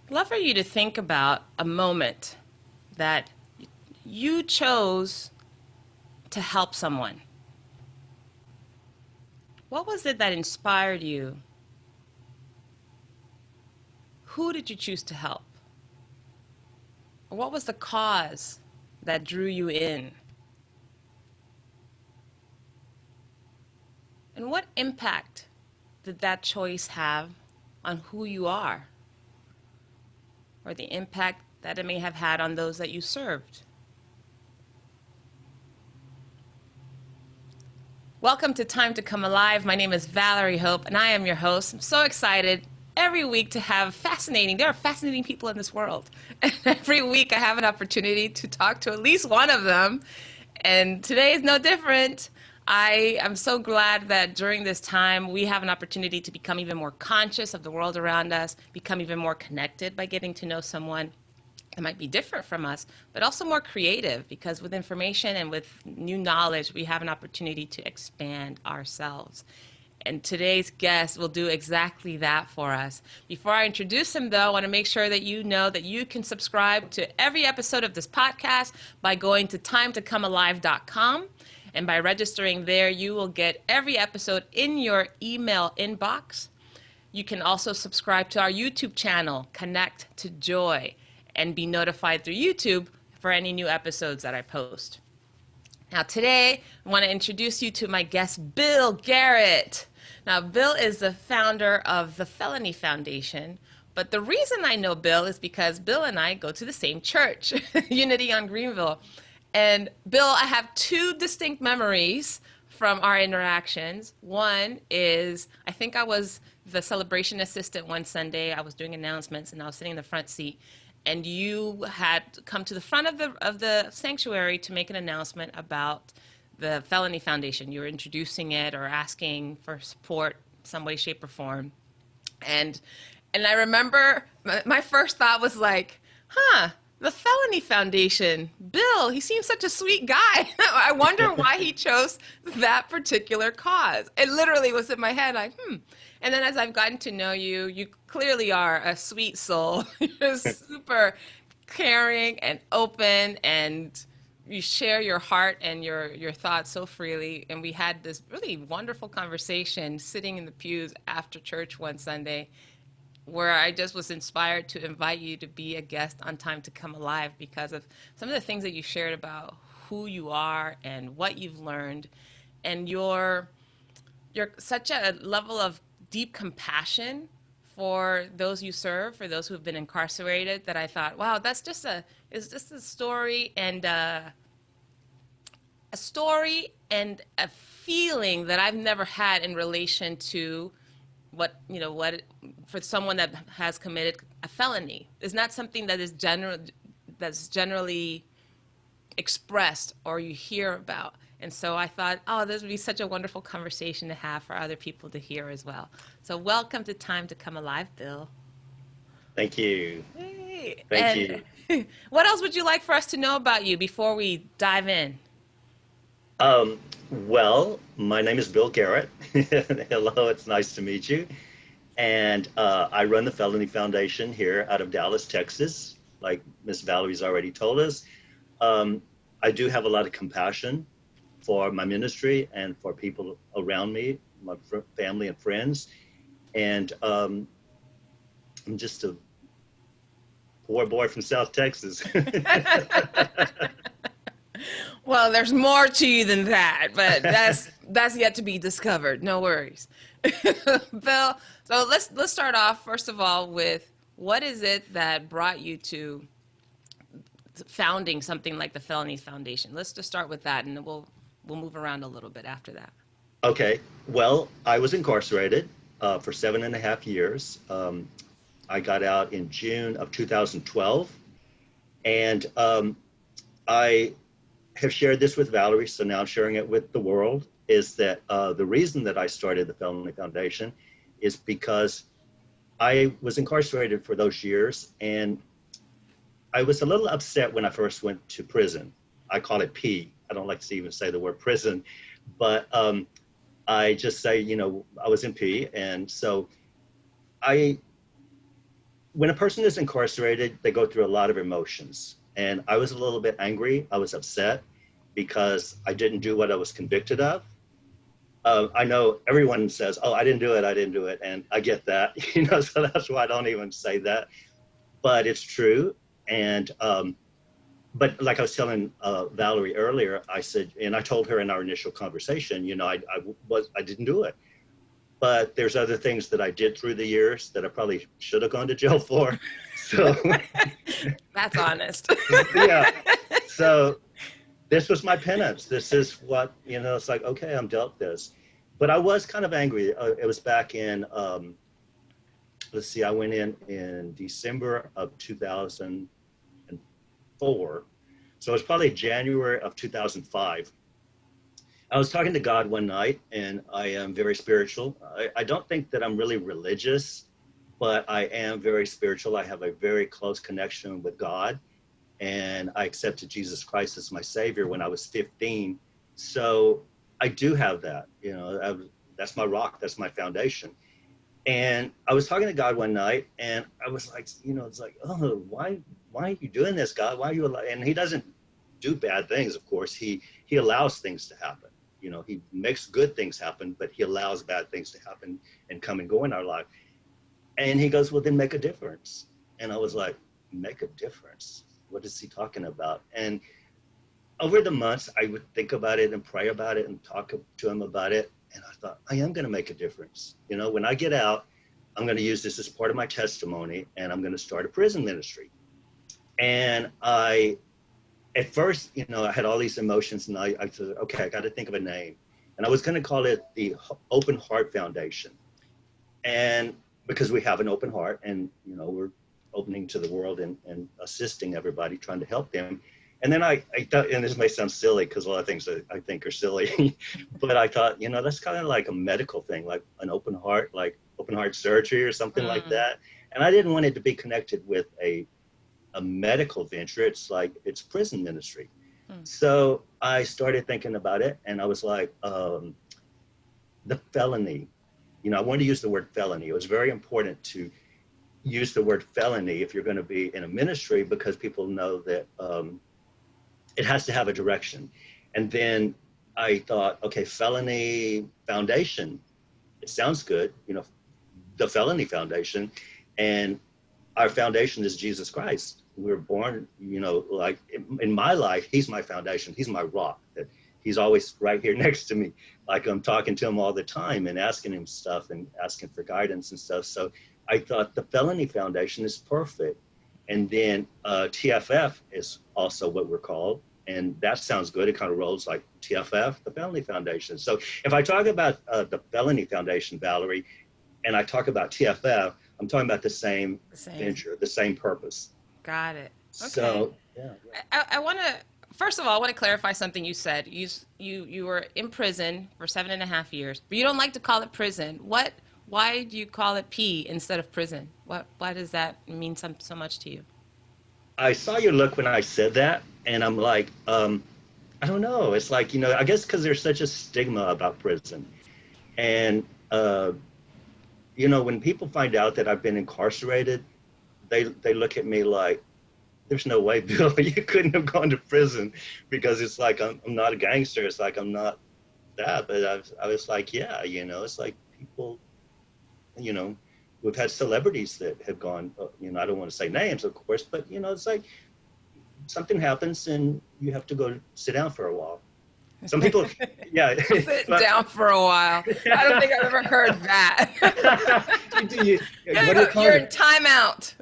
I'd love for you to think about a moment that you chose to help someone. What was it that inspired you? Who did you choose to help? What was the cause that drew you in? And what impact did that choice have on who you are, or the impact that it may have had on those that you served? Welcome to Time to Come Alive. My name is Valerie Hope, and I am your host. I'm so excited every week to have there are fascinating people in this world. And every week I have an opportunity to talk to at least one of them. And today is no different. I am so glad that during this time we have an opportunity to become even more conscious of the world around us, become even more connected by getting to know someone that might be different from us, but also more creative, because with information and with new knowledge, we have an opportunity to expand ourselves. And today's guest will do exactly that for us. Before I introduce him, though, I want to make sure that you know that you can subscribe to every episode of this podcast by going to timetocomealive.com. And by registering there, you will get every episode in your email inbox. You can also subscribe to our YouTube channel, Connect to Joy, and be notified through YouTube for any new episodes that I post. Now today, I want to introduce you to my guest, Bill Garrett. Now, Bill is the founder of the Felony Foundation, but the reason I know Bill is because Bill and I go to the same church, Unity on Greenville. And Bill, I have two distinct memories from our interactions. One is, I think I was the celebration assistant one Sunday. I was doing announcements and I was sitting in the front seat. And you had come to the front of the sanctuary to make an announcement about the Felony Foundation. You were introducing it or asking for support some way, shape, or form. And I remember my first thought was like, the Felony Foundation, Bill, he seems such a sweet guy. I wonder why he chose that particular cause. It literally was in my head, like, And then as I've gotten to know you, you clearly are a sweet soul. You're super caring and open, and you share your heart and your thoughts so freely. And we had this really wonderful conversation sitting in the pews after church one Sunday, where I just was inspired to invite you to be a guest on Time to Come Alive because of some of the things that you shared about who you are and what you've learned. And you're such a level of deep compassion for those you serve, for those who have been incarcerated, that I thought, wow, it's just a story and a feeling that I've never had in relation to what for someone that has committed a felony. Is not something that is that's generally expressed or you hear about. And so I thought, oh, this would be such a wonderful conversation to have for other people to hear as well. So welcome to Time to Come Alive, Bill. Thank you. Hey. Thank you. What else would you like for us to know about you before we dive in? Well, my name is Bill Garrett. Hello, it's nice to meet you. And I run the Felony Foundation here out of Dallas, Texas, like Miss Valerie's already told us. I do have a lot of compassion for my ministry and for people around me, my family and friends. And I'm just a poor boy from South Texas. Well, there's more to you than that, but that's yet to be discovered. No worries. Bill, so let's start off first of all with what is it that brought you to founding something like the Felony Foundation? Let's just start with that, and then we'll move around a little bit after that. Okay. Well, I was incarcerated for 7.5 years. I got out in June of 2012. And I have shared this with Valerie, so now I'm sharing it with the world, is that the reason that I started the Felony Foundation is because I was incarcerated for those years, and I was a little upset when I first went to prison. I call it P. I don't like to even say the word prison, but I just say, I was in P. And so I when a person is incarcerated, they go through a lot of emotions. And I was a little bit angry. I was upset because I didn't do what I was convicted of. I know everyone says, "Oh, I didn't do it. I didn't do it," and I get that, So that's why I don't even say that. But it's true. And but like I was telling Valerie earlier, I said, and I told her in our initial conversation, I didn't do it. But there's other things that I did through the years that I probably should have gone to jail for. So That's honest. yeah. So this was my penance. This is what, it's like, okay, I'm dealt this. But I was kind of angry. It was back in, let's see, I went in December of 2004. So it was probably January of 2005. I was talking to God one night, and I am very spiritual. I don't think that I'm really religious, but I am very spiritual. I have a very close connection with God, and I accepted Jesus Christ as my Savior when I was 15. So I do have that, that's my rock, that's my foundation. And I was talking to God one night, and I was like, it's like, oh, why are you doing this, God? Why are you and he doesn't do bad things, of course. He allows things to happen. He makes good things happen, but he allows bad things to happen and come and go in our life. And he goes, well, then make a difference. And I was like, make a difference? What is he talking about? And over the months, I would think about it and pray about it and talk to him about it. And I thought, I am going to make a difference. When I get out, I'm going to use this as part of my testimony, and I'm going to start a prison ministry. And at first, I had all these emotions, and I said, okay, I got to think of a name. And I was going to call it the Open Heart Foundation. And because we have an open heart, and, we're opening to the world and assisting everybody, trying to help them. And then I thought, and this may sound silly because a lot of things that I think are silly, but I thought, that's kind of like a medical thing, like an open heart, like open heart surgery or something like that. And I didn't want it to be connected with a medical venture. It's prison ministry. So I started thinking about it, and I was like, the felony, I wanted to use the word felony. It was very important to use the word felony if you're going to be in a ministry, because people know that it has to have a direction. And then I thought, okay, Felony Foundation, it sounds good, the Felony Foundation. And our foundation is Jesus Christ. We were born, like in my life, he's my foundation. He's my rock. That he's always right here next to me. Like I'm talking to him all the time and asking him stuff and asking for guidance and stuff. So I thought the Felony Foundation is perfect. And then TFF is also what we're called. And that sounds good. It kind of rolls like TFF, the Felony Foundation. So if I talk about the Felony Foundation, Valerie, and I talk about TFF, I'm talking about the same venture, the same purpose. Got it. Okay. So, yeah. I want to, first of all, I want to clarify something you said. You were in prison for 7.5 years, but you don't like to call it prison. Why do you call it P instead of prison? Why does that mean so much to you? I saw your look when I said that, and I'm like, I don't know. It's like, I guess because there's such a stigma about prison. And, when people find out that I've been incarcerated, they look at me like, there's no way, Bill, you couldn't have gone to prison, because it's like, I'm not a gangster. It's like, I'm not that. But I was like, yeah, it's like people, we've had celebrities that have gone, I don't want to say names, of course, but, it's like something happens and you have to go sit down for a while. Some people, yeah. Sit down for a while. I don't think I've ever heard that. You're in timeout.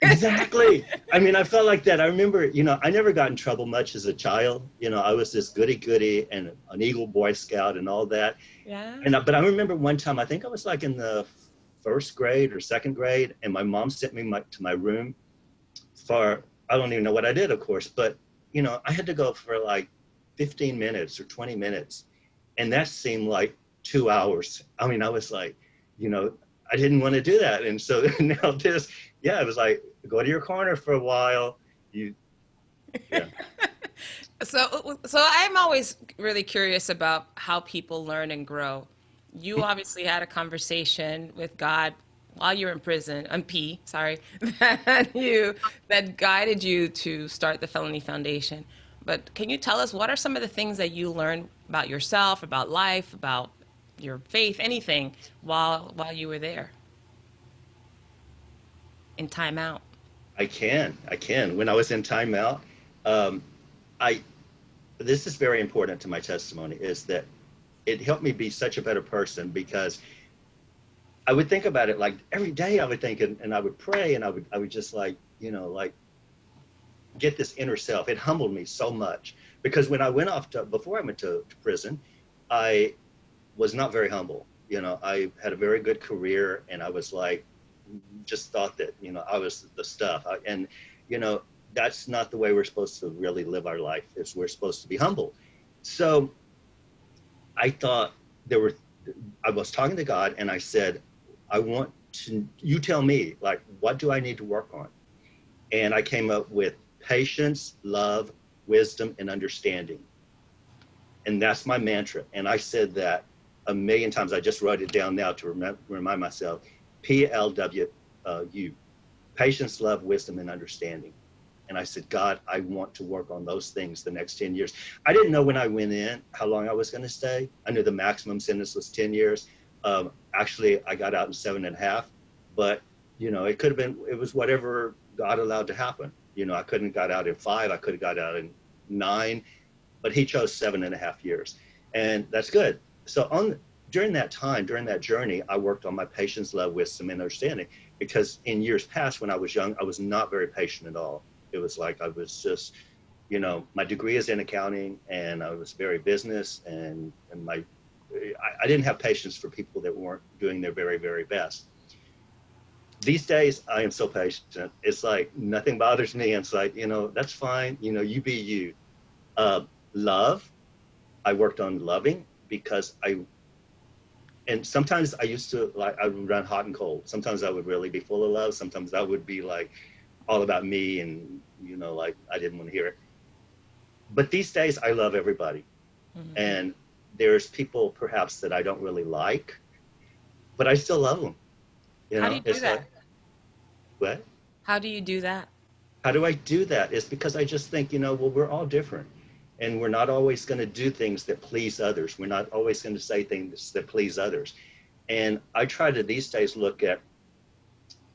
Exactly. I mean, I felt like that. I remember, I never got in trouble much as a child. I was this goody-goody and an Eagle Boy Scout and all that. Yeah. But I remember one time, I think I was like in the first grade or second grade, and my mom sent me to my room for, I don't even know what I did, of course, but, I had to go for like 15 minutes or 20 minutes. And that seemed like 2 hours. I mean, I was like, I didn't want to do that. And so now it was like, go to your corner for a while. Yeah. So I'm always really curious about how people learn and grow. You obviously had a conversation with God while you're in prison, sorry, that guided you to start the Felony Foundation. But can you tell us what are some of the things that you learned about yourself, about life, about your faith, anything while you were there in timeout? I can. When I was in timeout, um, I this is very important to my testimony, is that it helped me be such a better person, because I would think about it like every day. I would think, and I would pray, and I would just like, like get this inner self. It humbled me so much, because when I went off before I went to prison, I was not very humble. I had a very good career, and I was like, just thought that, I was the stuff. And, you know, that's not the way we're supposed to really live our life. Is we're supposed to be humble. So I thought I was talking to God, and I said, you tell me, like, what do I need to work on? And I came up with patience, love, wisdom, and understanding. And that's my mantra. And I said that a million times. I just wrote it down now to remind myself. PLWU, patience, love, wisdom, and understanding. And I said, God, I want to work on those things the next 10 years. I didn't know when I went in how long I was going to stay. I knew the maximum sentence was 10 years. Actually, I got out in 7.5, but it was whatever God allowed to happen. I couldn't have got out in 5. I could have got out in 9, but he chose 7.5 years, and that's good. So during that time, during that journey, I worked on my patience, love, wisdom, and understanding, because in years past, when I was young, I was not very patient at all. It was like I was just, my degree is in accounting, and I was very business, and I didn't have patience for people that weren't doing their very, very best. These days, I am so patient. It's like nothing bothers me. It's like, that's fine. You be you. Love, I worked on loving, because and sometimes I used to, like, I would run hot and cold. Sometimes I would really be full of love. Sometimes I would be like all about me, and, like I didn't want to hear it. But these days I love everybody. Mm-hmm. And there's people perhaps that I don't really like, but I still love them. How do you do that? Like, what? How do you do that? How do I do that? It's because I just think, well, we're all different. And we're not always going to do things that please others. We're not always going to say things that please others. And I try to these days look at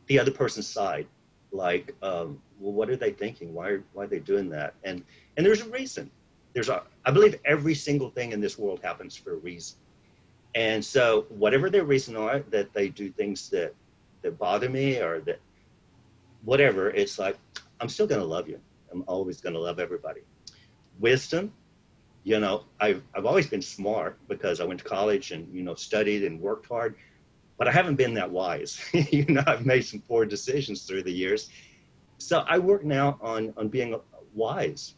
the other person's side, like, well, what are they thinking? Why are they doing that? And there's a reason. I believe every single thing in this world happens for a reason. And so whatever their reason are, that they do things that bother me, or that whatever, it's like, I'm still going to love you. I'm always going to love everybody. Wisdom, I've always been smart, because I went to college and, studied and worked hard, but I haven't been that wise. I've made some poor decisions through the years. So I work now on being wise,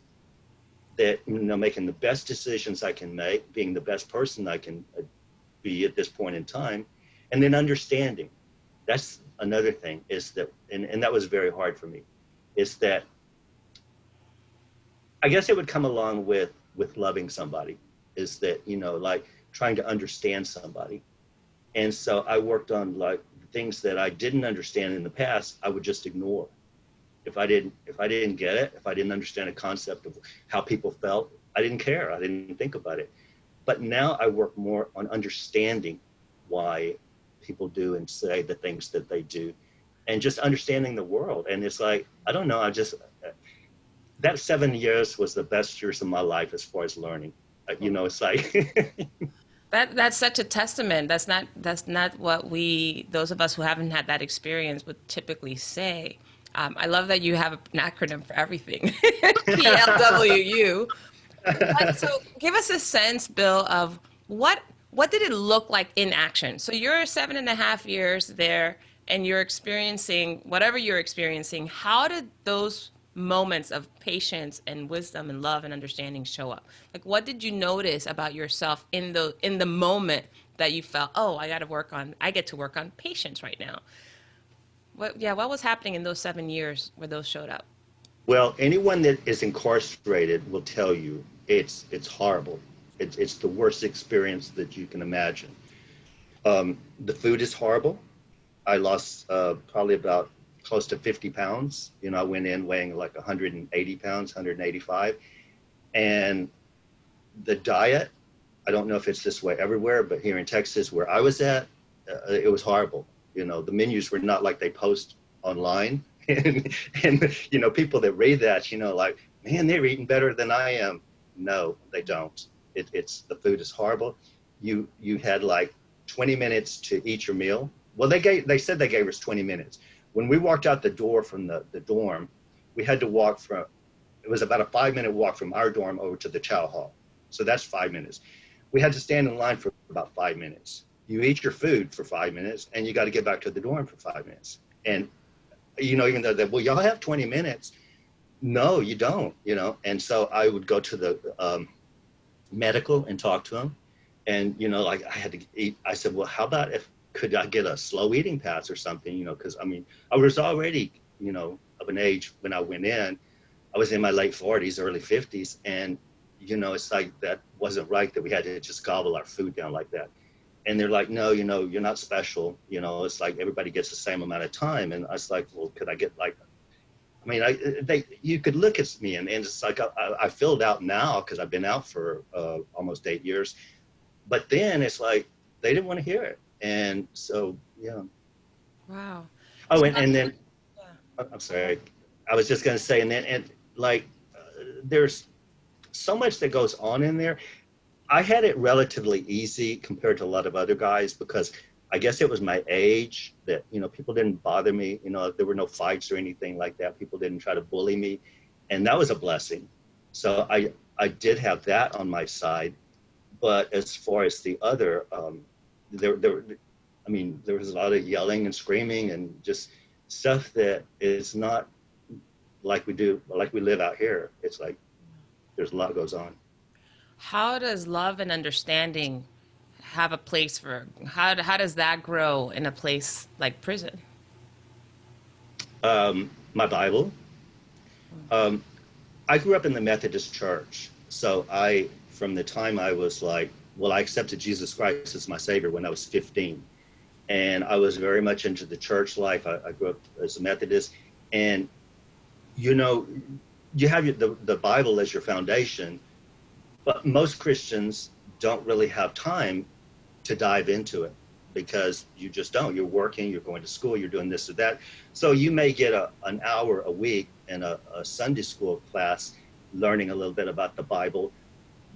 that, making the best decisions I can make, being the best person I can be at this point in time, and then understanding. That's another thing, is that, and that was very hard for me, is that I guess it would come along with loving somebody, is that, like trying to understand somebody. And so I worked on, like, things that I didn't understand in the past, I would just ignore. If I didn't get it, if I didn't understand a concept of how people felt, I didn't care. I didn't think about it. But now I work more on understanding why people do and say the things that they do, and just understanding the world. And it's like, I don't know, that 7 years was the best years of my life as far as learning. It's like That's such a testament. That's not what those of us who haven't had that experience would typically say. I love that you have an acronym for everything. PLWU. So give us a sense, Bill, of what did it look like in action? So you're 7.5 years there, and you're experiencing whatever you're experiencing. How did those moments of patience and wisdom and love and understanding show up? Like, what did you notice about yourself in the moment that you felt, oh, I get to work on patience right now? What was happening in those 7 years where those showed up? Well, anyone that is incarcerated will tell you it's horrible. It's the worst experience that you can imagine. The food is horrible. I lost probably about close to 50 pounds. You know, I went in weighing like 180 pounds, 185. And the diet, I don't know if it's this way everywhere, but here in Texas where I was at, it was horrible. You know, the menus were not like they post online. And, you know, people that read that, you know, like, man, they're eating better than I am. No, they don't. It's the food is horrible. You had like 20 minutes to eat your meal. Well, they said they gave us 20 minutes. When we walked out the door from the dorm, we had to walk from, it was about a 5-minute walk from our dorm over to the chow hall. So that's 5 minutes. We had to stand in line for about 5 minutes. You eat your food for 5 minutes and you got to get back to the dorm for 5 minutes. And, you know, even though well, y'all have 20 minutes. No, you don't, you know? And so I would go to the medical and talk to him. And, you know, like I had to eat, I said, well, how about could I get a slow eating pass or something, you know? Cause I mean, I was already, you know, of an age when I went in, I was in my late 40s, early 50s. And, you know, it's like, that wasn't right that we had to just gobble our food down like that. And they're like, no, you know, you're not special. You know, it's like everybody gets the same amount of time. And I was like, well, could I get like, I mean, you could look at me and it's like, I filled out now because I've been out for almost 8 years. But then it's like, they didn't want to hear it. And so, yeah. Wow. Oh, So and then, yeah. I'm sorry. I was just going to say, and like, there's so much that goes on in there. I had it relatively easy compared to a lot of other guys because I guess it was my age that, you know, people didn't bother me. You know, there were no fights or anything like that. People didn't try to bully me. And that was a blessing. So I did have that on my side. But as far as the other, I mean, there was a lot of yelling and screaming and just stuff that is not like we live out here. It's like there's a lot goes on. How does love and understanding have a place for, how does that grow in a place like prison? My Bible. Um, I grew up in the Methodist church. So from the time I was like, well, I accepted Jesus Christ as my Savior when I was 15. And I was very much into the church life. I grew up as a Methodist. And, you know, you have the Bible as your foundation, but most Christians don't really have time to dive into it because you just don't. You're working, you're going to school, you're doing this or that. So you may get an hour a week in a Sunday school class learning a little bit about the Bible,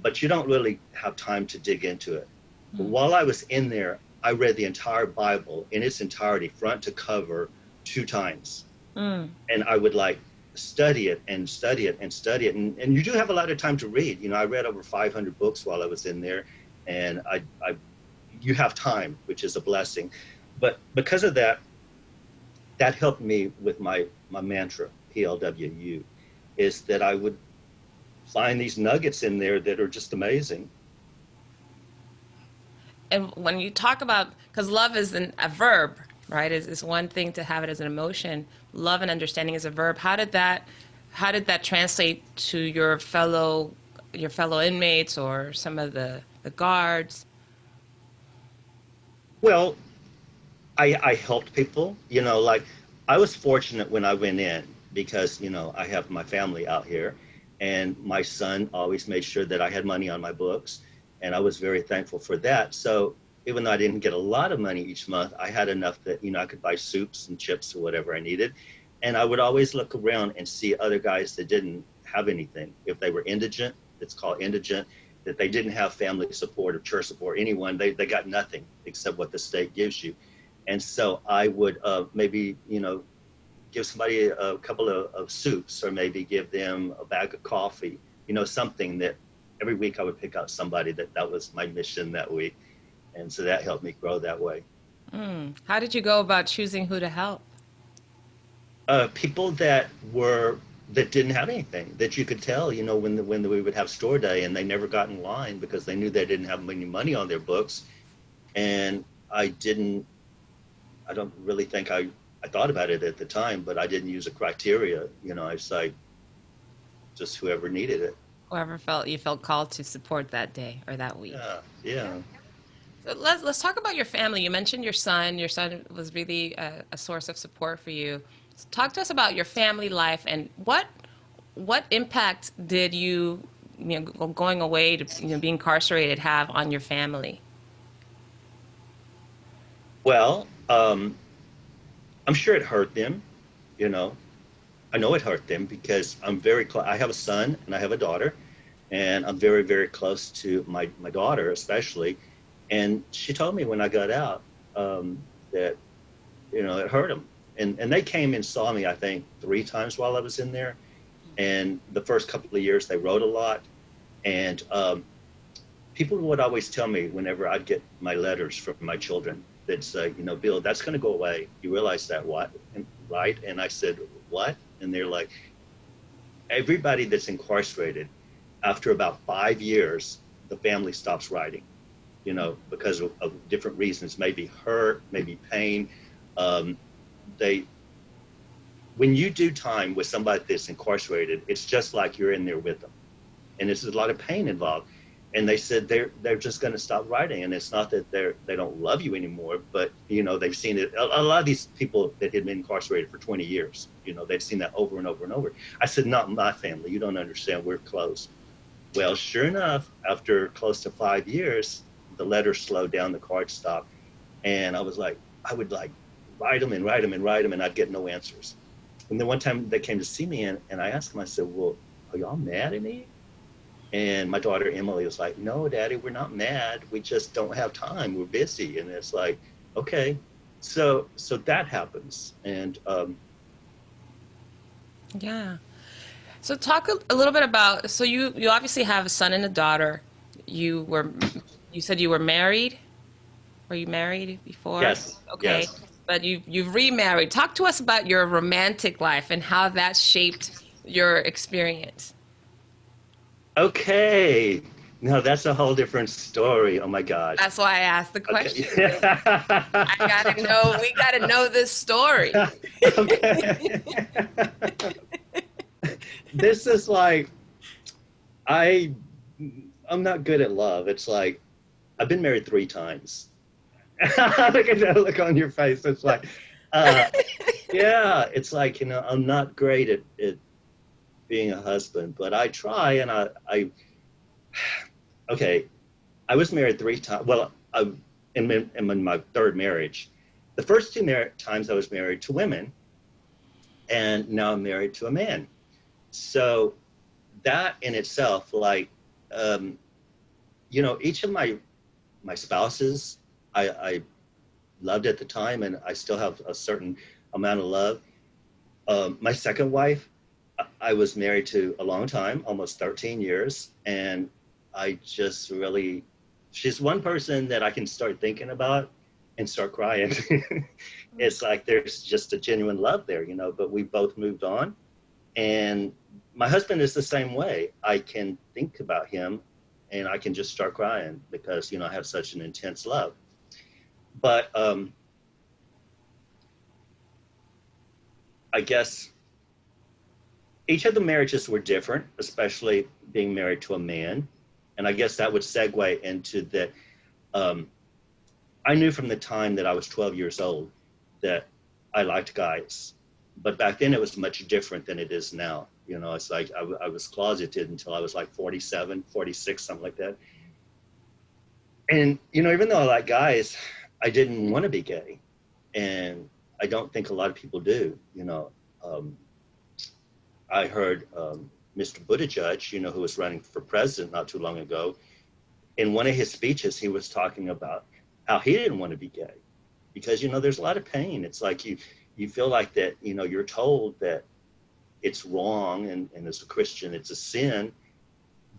but you don't really have time to dig into it. But while I was in there, I read the entire Bible in its entirety, front to cover, 2 times. And I would like study it and study it and study it. And you do have a lot of time to read. You know, I read over 500 books while I was in there, and you have time, which is a blessing. But because of that, that helped me with my mantra, PLWU, is that I would find these nuggets in there that are just amazing. And when you talk about, because love is a verb, right? It's one thing to have it as an emotion. Love and understanding is a verb. How did that translate to your fellow inmates or some of the guards? Well, I helped people, you know, like I was fortunate when I went in because, you know, I have my family out here and my son always made sure that I had money on my books. And I was very thankful for that. So even though I didn't get a lot of money each month, I had enough that, you know, I could buy soups and chips or whatever I needed. And I would always look around and see other guys that didn't have anything. If they were indigent, it's called indigent, that they didn't have family support or church support, anyone, they got nothing except what the state gives you. And so I would maybe, you know, give somebody a couple of soups or maybe give them a bag of coffee, you know, something that every week I would pick out somebody that was my mission that week. And so that helped me grow that way. How did you go about choosing who to help? People that didn't have anything, that you could tell, you know, when we would have store day and they never got in line because they knew they didn't have any money on their books. And I don't really think I thought about it at the time, but I didn't use a criteria. You know, I say just whoever needed it. Whoever you felt called to support that day or that week. Yeah, yeah. So let's talk about your family. You mentioned your son. Your son was really a source of support for you. So talk to us about your family life and what impact did going away to being incarcerated have on your family? Well, I'm sure it hurt them, you know. I know it hurt them because I'm very close. I have a son and I have a daughter, and I'm very, very close to my daughter, especially. And she told me when I got out that, it hurt them. And they came and saw me, I think, 3 times while I was in there. And the first couple of years, they wrote a lot. And people would always tell me whenever I'd get my letters from my children that say, Bill, that's going to go away. You realize that, what? Right? And I said, what? And they're like, everybody that's incarcerated, after about 5 years, the family stops writing, because of different reasons, maybe hurt, maybe pain. Um, they, when you do time with somebody that's incarcerated, it's just like you're in there with them. And there's a lot of pain involved. And they said they're just going to stop writing. And it's not that they don't love you anymore, but they've seen it. A lot of these people that had been incarcerated for 20 years, they've seen that over and over and over. I said, not my family. You don't understand. We're close. Well, sure enough, after close to 5 years, the letters slowed down, the cards stopped, and I would write them and write them and write them, and I'd get no answers. And then one time they came to see me, and I asked them, I said, well, are y'all mad at me? And my daughter Emily was like, no, Daddy, we're not mad. We just don't have time. We're busy. And it's like, okay, so that happens. And Yeah. So talk a little bit about, so you obviously have a son and a daughter. You were you said you were married? Were you married before? yes, Okay. yes. But you've remarried. Talk to us about your romantic life and how that shaped your experience. Okay. Now that's a whole different story. Oh my gosh. That's why I asked the question. Okay. I gotta know, we gotta know this story. Okay. This is like I I'm not good at love. It's like I've been married 3 times. Look at that look on your face. It's like uh yeah, it's like, I'm not great at being a husband, but I try. And I okay, I was married 3 times. Well, in my third marriage. The first 2 times I was married to women, and now I'm married to a man. So that in itself, like, um, each of my spouses, I loved at the time, and I still have a certain amount of love. My second wife, I was married to a long time, almost 13 years, and I just really, she's one person that I can start thinking about and start crying. It's like there's just a genuine love there, but we both moved on. And my husband is the same way. I can think about him and I can just start crying because, I have such an intense love. But I guess each of the marriages were different, especially being married to a man. And I guess that would segue into that. Um, I knew from the time that I was 12 years old that I liked guys. But back then it was much different than it is now. It's like I was closeted until I was like 47, 46, something like that. And, even though I like guys, I didn't want to be gay. And I don't think a lot of people do. Um, I heard Mr. Buttigieg, who was running for president not too long ago, in one of his speeches, he was talking about how he didn't want to be gay because, there's a lot of pain. It's like you feel like that, you're told that it's wrong. And as a Christian, it's a sin,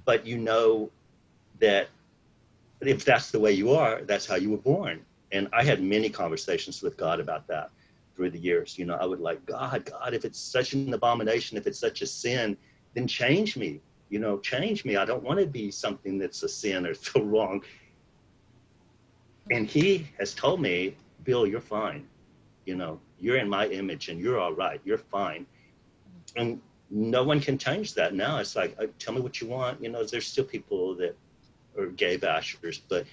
but that if that's the way you are, that's how you were born. And I had many conversations with God about that through the years. I would like, God, if it's such an abomination, if it's such a sin, then change me, change me. I don't want to be something that's a sin or so wrong. And he has told me, Bill, you're fine. You're in my image and you're all right. You're fine. And no one can change that now. It's like, tell me what you want. There's still people that are gay bashers, but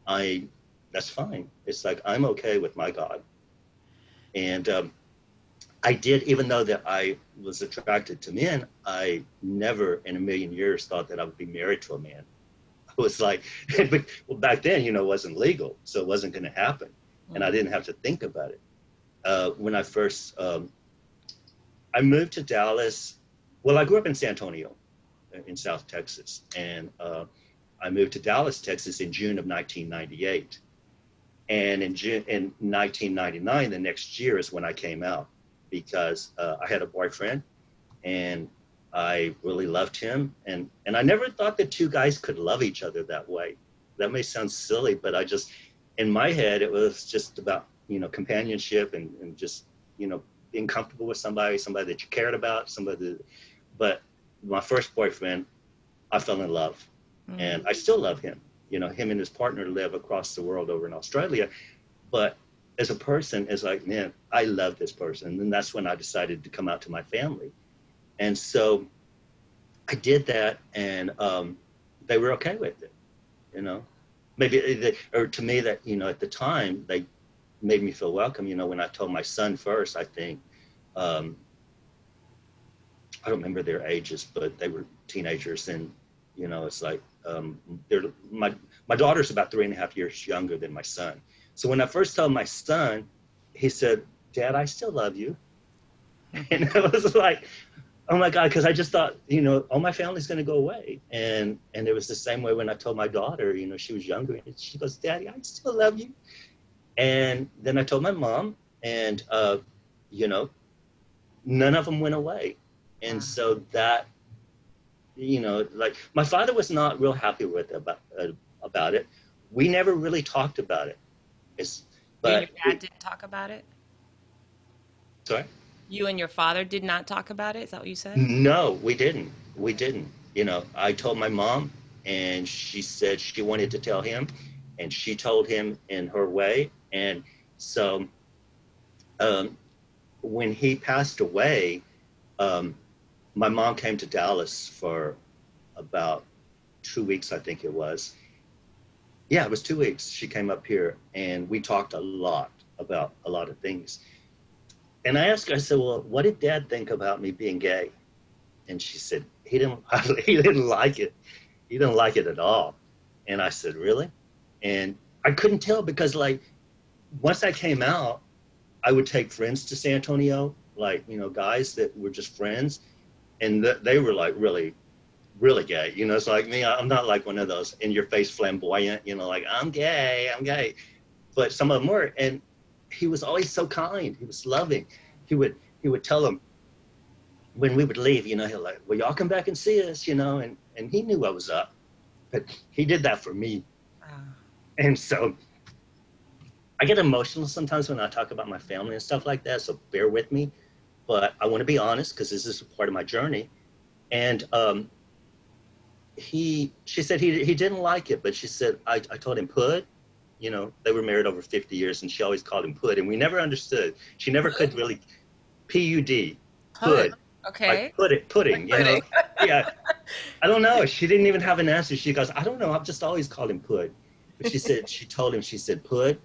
I that's fine. It's like, I'm okay with my God. And I did, even though that I was attracted to men, I never in a million years thought that I would be married to a man. I was like, well, back then, it wasn't legal, so it wasn't going to happen. And I didn't have to think about it. When I first, I moved to Dallas. Well, I grew up in San Antonio in South Texas. And I moved to Dallas, Texas in June of 1998. And in 1999, the next year is when I came out, because I had a boyfriend and I really loved him. And I never thought that two guys could love each other that way. That may sound silly, but in my head, it was just about, companionship and just, being comfortable with somebody that you cared about, but my first boyfriend, I fell in love, and I still love him. Him and his partner live across the world over in Australia, but as a person, it's like, man, I love this person. And that's when I decided to come out to my family. And so I did that, and they were okay with it, maybe, or to me that, at the time, they made me feel welcome. When I told my son first, I think, I don't remember their ages, but they were teenagers. And, it's like, my daughter's about 3.5 years younger than my son. So when I first told my son, he said, "Dad, I still love you." And I was like, oh my God, because I just thought, all my family's going to go away. And it was the same way when I told my daughter, she was younger, and she goes, "Daddy, I still love you." And then I told my mom, and, none of them went away. And so that, like, my father was not real happy with about it. We never really talked about it. You and your dad didn't talk about it? Sorry? You and your father did not talk about it? Is that what you said? No, we didn't. We didn't. I told my mom, and she said she wanted to tell him, and she told him in her way. And so when he passed away, my mom came to Dallas for about 2 weeks, I think it was. Yeah, it was 2 weeks. She came up here, and we talked a lot about a lot of things. And I asked her, I said, "Well, what did Dad think about me being gay?" And she said, he didn't like it. He didn't like it at all. And I said, "Really?" And I couldn't tell, because, like, once I came out, I would take friends to San Antonio, like, guys that were just friends, and they were like really, really gay. It's like me, I'm not like one of those in your face flamboyant, like, I'm gay. But some of them were, and he was always so kind. He was loving. He would tell them when we would leave, he'll like, "Well, y'all come back and see us," and he knew I was up, but he did that for me. And so I get emotional sometimes when I talk about my family and stuff like that, so bear with me. But I want to be honest, because this is a part of my journey. And she said he didn't like it, but she said, I told him, "Pud." They were married over 50 years, and she always called him Pud, and we never understood. She never could really, P-U-D, Pud. Okay. Like pudding, Pudding. Yeah. I don't know. She didn't even have an answer. She goes, "I don't know. I've just always called him Pud." But she said, she told him, she said, "Pud,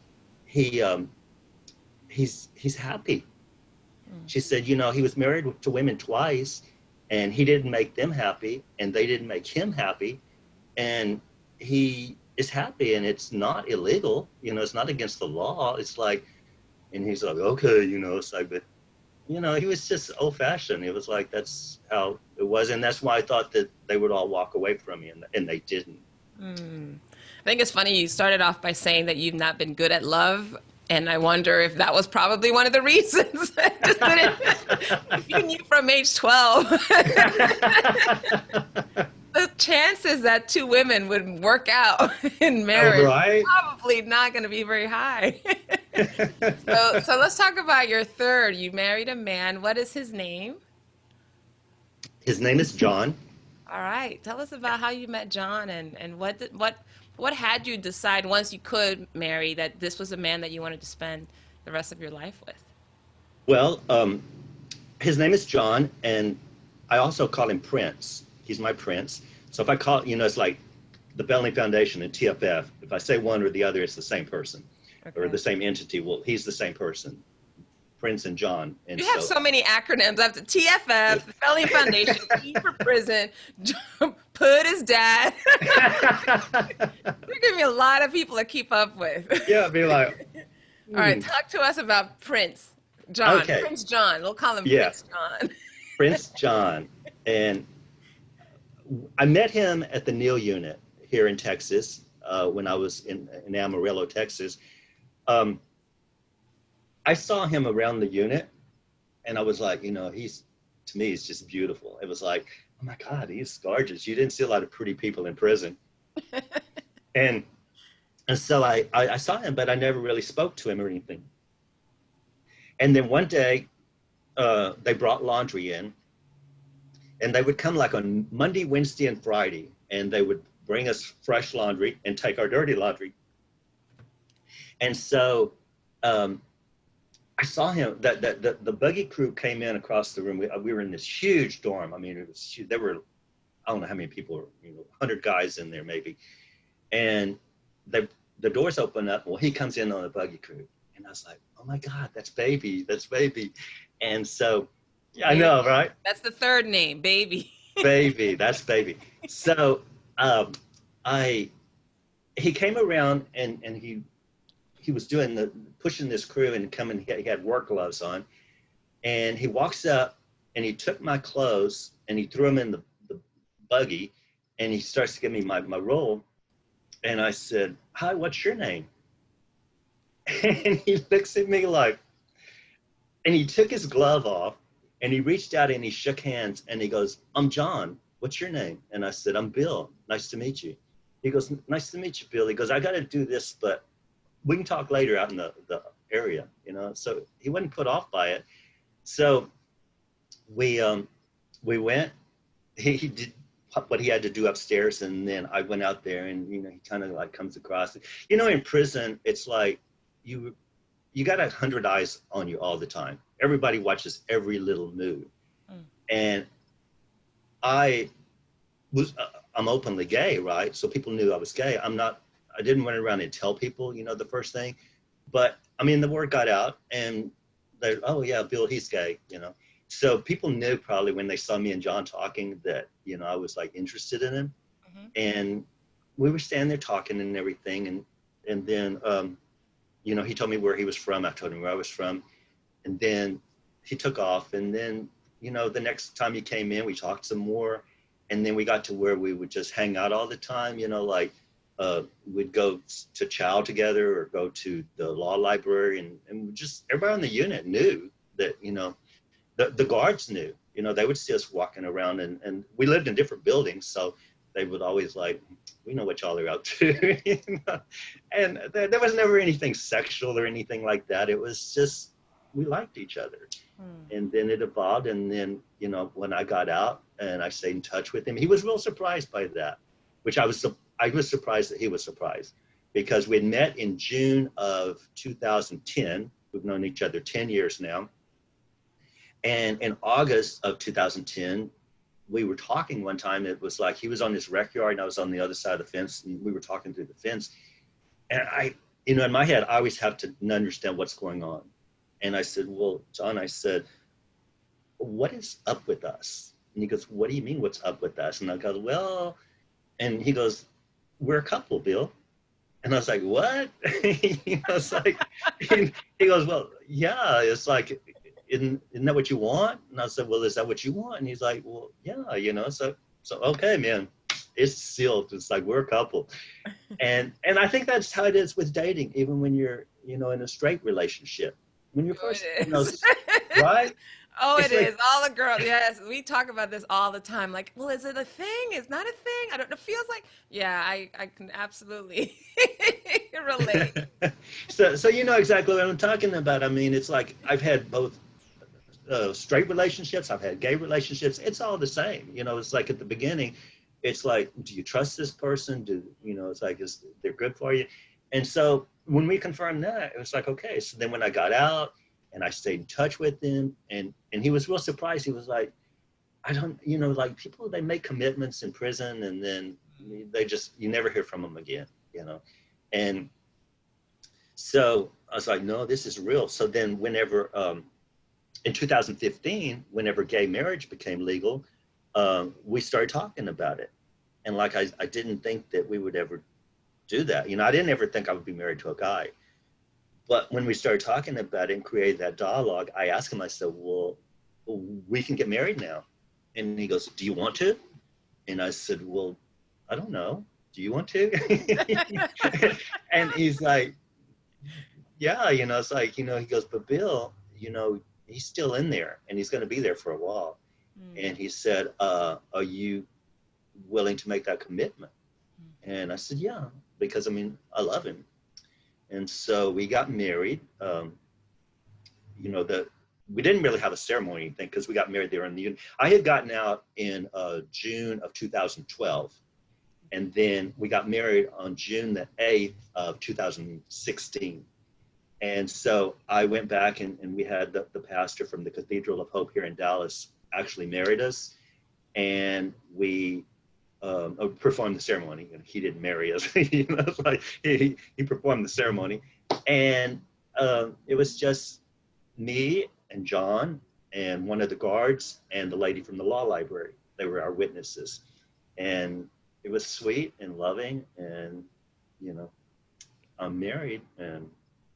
he's happy." She said, he was married to women twice, and he didn't make them happy, and they didn't make him happy, and he is happy, and it's not illegal. It's not against the law. It's like, and he's like, "Okay," it's like, but, he was just old fashioned. It was like, that's how it was. And that's why I thought that they would all walk away from me, and they didn't. I think it's funny you started off by saying that you've not been good at love, and I wonder if that was probably one of the reasons. Just if you knew from age 12, the chances that two women would work out in marriage Right? probably not going to be very high. So let's talk about your third. You married a man. What is his name? His name is John. All right. Tell us about how you met John, and what had you decide once you could marry that this was a man that you wanted to spend the rest of your life with? Well, his name is John, and I also call him Prince. He's my prince. So if I call, it's like the Felony Foundation and TFF, if I say one or the other, it's the same person or the same entity. Well, he's the same person, Prince and John. And You have so many acronyms. I have the TFF, the Felony Foundation, P for prison, Put his dad. You're giving me a lot of people to keep up with. Yeah, be like. All right, talk to us about Prince John. Okay. Prince John. We'll call him Prince John. Prince John. And I met him at the Neil unit here in Texas when I was in Amarillo, Texas. I saw him around the unit and I was like, to me, he's just beautiful. It was like, oh my God, he's gorgeous. You didn't see a lot of pretty people in prison. and so I saw him, but I never really spoke to him or anything. And then one day they brought laundry in. And they would come like on Monday, Wednesday, and Friday, and they would bring us fresh laundry and take our dirty laundry. And so I saw him, the buggy crew came in across the room. We were in this huge dorm. I mean, it was huge. There were, I don't know how many people, 100 guys in there maybe. And the doors open up. Well, he comes in on the buggy crew. And I was like, oh my God, that's baby. And so, yeah, I know, right? That's the third name, baby. Baby, that's baby. So he came around and he was pushing this crew and coming, he had work gloves on. And he walks up and he took my clothes and he threw them in the buggy and he starts to give me my roll. And I said, hi, what's your name? And he looks at me like, and he took his glove off. And he reached out and he shook hands and he goes, I'm John. What's your name? And I said, I'm Bill. Nice to meet you. He goes, nice to meet you, Bill. He goes, I got to do this, but we can talk later out in the area, So he wasn't put off by it. So we went. He did what he had to do upstairs, and then I went out there, and he kind of like comes across. In prison, it's like you got 100 eyes on you all the time. Everybody watches every little move. And I'm openly gay, right? So people knew I was gay. I didn't run around and tell people, the first thing, but I mean, the word got out and they, oh yeah, Bill, he's gay, So people knew probably when they saw me and John talking that, I was like interested in him. And we were standing there talking and everything. And then, he told me where he was from. I told him where I was from. And then he took off. And then, the next time he came in, we talked some more. And then we got to where we would just hang out all the time, we'd go to chow together or go to the law library. And just everybody on the unit knew that, the guards knew, they would see us walking around and we lived in different buildings. So they would always like, we know what y'all are up to. And there was never anything sexual or anything like that. It was just, we liked each other. And then it evolved. And then, when I got out and I stayed in touch with him, he was real surprised by that, which I was surprised that he was surprised, because we met in June of 2010. We've known each other 10 years now. And in August of 2010, we were talking one time. It was like he was on his rec yard and I was on the other side of the fence, and we were talking through the fence. And I, in my head, I always have to understand what's going on. And I said, well, John, I said, what is up with us? And he goes, what do you mean what's up with us? And I go, well, and he goes, we're a couple, Bill. And I was like, what? It's like, he goes, well, yeah, it's like, isn't that what you want? And I said, well, is that what you want? And he's like, well, yeah, so okay, man, it's sealed. It's like, we're a couple. And I think that's how it is with dating, even when you're, in a straight relationship. When you're first, right? Oh, it's like, all the girls. Yes, we talk about this all the time. Like, well, is it a thing? It's not a thing. I don't know. It feels like, yeah, I can absolutely relate. So you know exactly what I'm talking about. I mean, it's like I've had both straight relationships. I've had gay relationships. It's all the same. It's like at the beginning, it's like, do you trust this person? It's like, they're good for you? And so when we confirmed that, it was like, okay. So then when I got out and I stayed in touch with him, and he was real surprised. He was like, I don't, like people, they make commitments in prison and then you never hear from them again, And so I was like, no, this is real. So then whenever, in 2015, whenever gay marriage became legal, we started talking about it. And like, I didn't think that we would ever do that. I didn't ever think I would be married to a guy. But when we started talking about it and created that dialogue, I asked him, I said, well, we can get married now. And he goes, do you want to? And I said, well, I don't know. Do you want to? And he's like, yeah, it's like, he goes, but Bill, he's still in there and he's going to be there for a while. And he said, are you willing to make that commitment? And I said, yeah, because I love him. And so we got married. We didn't really have a ceremony or anything because we got married there in the. I had gotten out in June of 2012, and then we got married on June the 8th of 2016. And so I went back and we had the pastor from the Cathedral of Hope here in Dallas actually married us, and we performed the ceremony. He didn't marry us. It's like he performed the ceremony, and it was just me and John and one of the guards and the lady from the law library. They were our witnesses, and it was sweet and loving. And I'm married, and